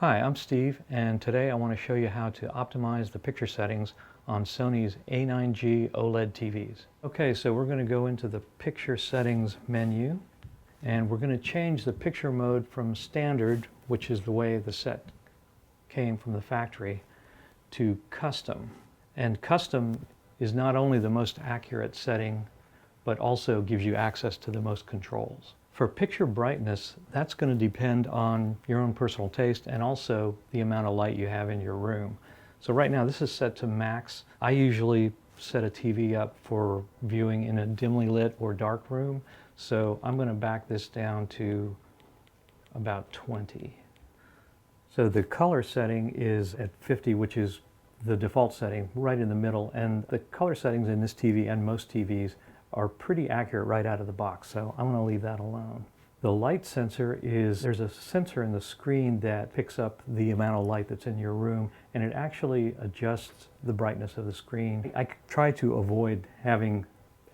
Hi, I'm Steve, and today I want to show you how to optimize the picture settings on Sony's A9G OLED TVs. Okay, so we're going to go into the picture settings menu, and we're going to change the picture mode from standard, which is the way the set came from the factory, to custom. And custom is not only the most accurate setting, but also gives you access to the most controls. For picture brightness, that's going to depend on your own personal taste and also the amount of light you have in your room. So right now this is set to max. I usually set a TV up for viewing in a dimly lit or dark room. So I'm going to back this down to about 20. So the color setting is at 50, which is the default setting, right in the middle. And the color settings in this TV and most TVs are pretty accurate right out of the box, so I'm going to leave that alone. The light sensor is, there's a sensor in the screen that picks up the amount of light that's in your room, and it actually adjusts the brightness of the screen. I try to avoid having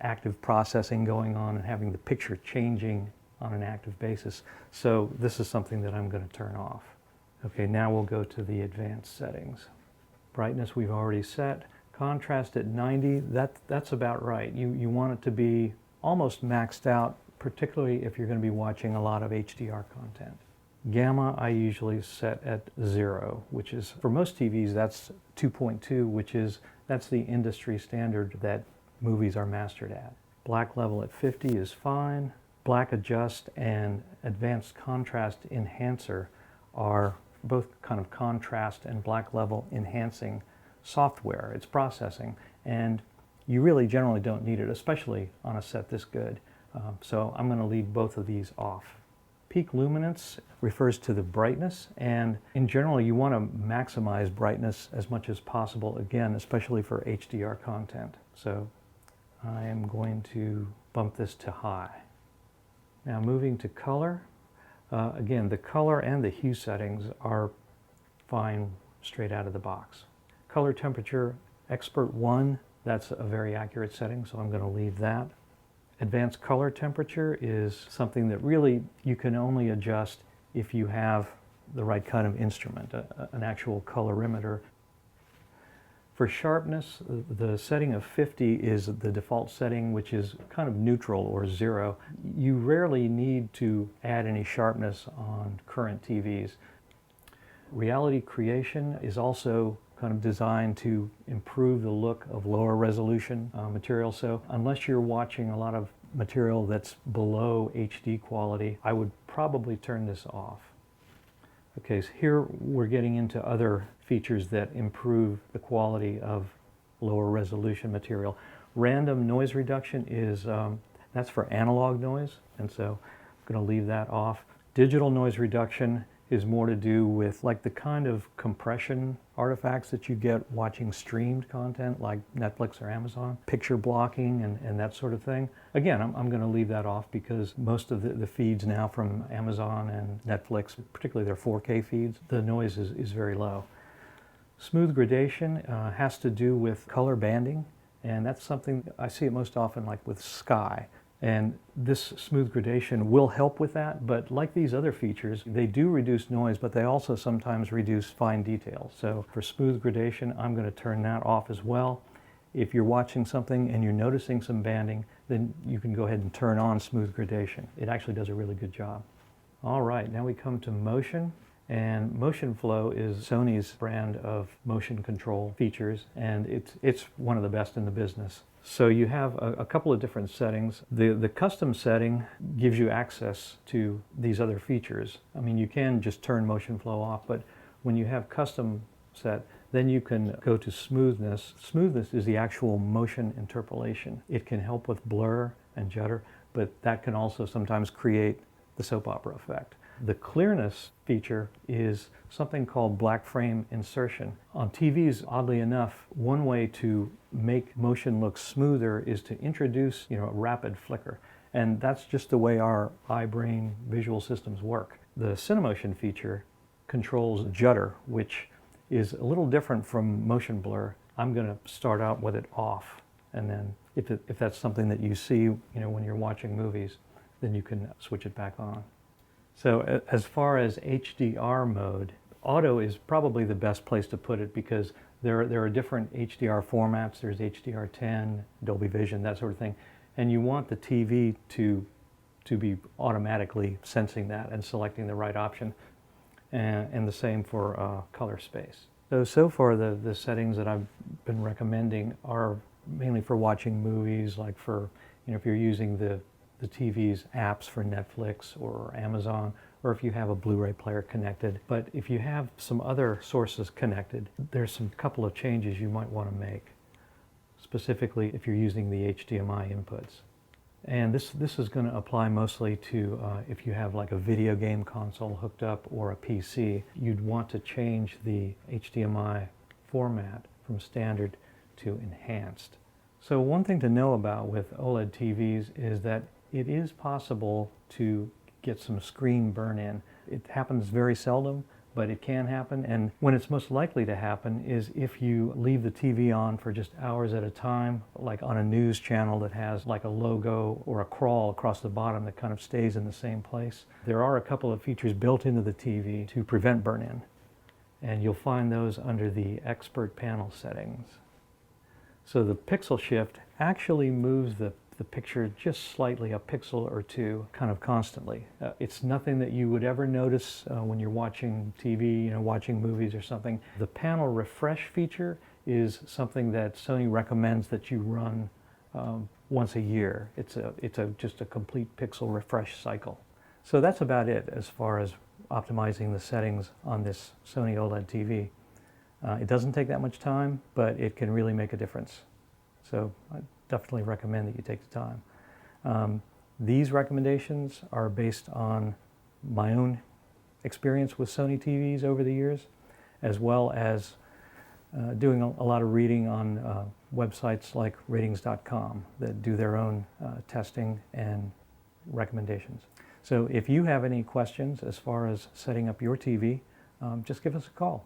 active processing going on and having the picture changing on an active basis, so this is something that I'm going to turn off. Okay, now we'll go to the advanced settings. Brightness we've already set. Contrast at 90, that's about right. You want it to be almost maxed out, particularly if you're going to be watching a lot of HDR content. Gamma I usually set at 0, which is, for most TVs, that's 2.2, that's the industry standard that movies are mastered at. Black level at 50 is fine. Black adjust and advanced contrast enhancer are both kind of contrast and black level enhancing software. It's processing, and you really generally don't need it, especially on a set this good. So I'm going to leave both of these off. Peak luminance refers to the brightness, and in general you want to maximize brightness as much as possible, again, especially for HDR content. So I am going to bump this to high. Now moving to color. Again, the color and the hue settings are fine straight out of the box. Color temperature, Expert 1, that's a very accurate setting, so I'm going to leave that. Advanced color temperature is something that really you can only adjust if you have the right kind of instrument, an actual colorimeter. For sharpness, the setting of 50 is the default setting, which is kind of neutral or 0. You rarely need to add any sharpness on current TVs. Reality creation is also kind of designed to improve the look of lower resolution material. So unless you're watching a lot of material that's below HD quality, I would probably turn this off. Okay, so here we're getting into other features that improve the quality of lower resolution material. Random noise reduction is, that's for analog noise, and so I'm going to leave that off. Digital noise reduction is more to do with like the kind of compression artifacts that you get watching streamed content like Netflix or Amazon, picture blocking and that sort of thing. Again, I'm going to leave that off because most of the feeds now from Amazon and Netflix, particularly their 4K feeds, the noise is very low. Smooth gradation has to do with color banding, and that's something I see it most often like with sky. And this smooth gradation will help with that, but like these other features, they do reduce noise, but they also sometimes reduce fine details. So for smooth gradation, I'm going to turn that off as well. If you're watching something and you're noticing some banding, then you can go ahead and turn on smooth gradation. It actually does a really good job. All right, now we come to motion. And Motion Flow is Sony's brand of motion control features, and it's one of the best in the business. So you have a couple of different settings. The custom setting gives you access to these other features. I mean, you can just turn Motion Flow off, but when you have custom set, then you can go to Smoothness. Smoothness is the actual motion interpolation. It can help with blur and judder, but that can also sometimes create the soap opera effect. The clearness feature is something called black frame insertion. On TVs, oddly enough, one way to make motion look smoother is to introduce, a rapid flicker. And that's just the way our eye-brain visual systems work. The Cinemotion feature controls judder, which is a little different from motion blur. I'm going to start out with it off, and then if that's something that you see, when you're watching movies, then you can switch it back on. So as far as HDR mode, Auto is probably the best place to put it because there are different HDR formats. There's HDR10, Dolby Vision, that sort of thing. And you want the TV to be automatically sensing that and selecting the right option. And the same for color space. So far the settings that I've been recommending are mainly for watching movies, like for, if you're using the TV's apps for Netflix or Amazon, or if you have a Blu-ray player connected. But if you have some other sources connected, there's some couple of changes you might want to make, specifically if you're using the HDMI inputs. And this is going to apply mostly to if you have like a video game console hooked up or a PC, you'd want to change the HDMI format from standard to enhanced. So one thing to know about with OLED TVs is that it is possible to get some screen burn-in. It happens very seldom, but it can happen. And when it's most likely to happen is if you leave the TV on for just hours at a time, like on a news channel that has like a logo or a crawl across the bottom that kind of stays in the same place. There are a couple of features built into the TV to prevent burn-in, and you'll find those under the expert panel settings. So the pixel shift actually moves the picture just slightly, a pixel or two, kind of constantly. It's nothing that you would ever notice when you're watching TV, watching movies or something. The panel refresh feature is something that Sony recommends that you run once a year. It's just a complete pixel refresh cycle. So that's about it as far as optimizing the settings on this Sony OLED TV. It doesn't take that much time, but it can really make a difference. So I definitely recommend that you take the time. These recommendations are based on my own experience with Sony TVs over the years, as well as doing a lot of reading on websites like ratings.com that do their own testing and recommendations. So if you have any questions as far as setting up your TV, just give us a call.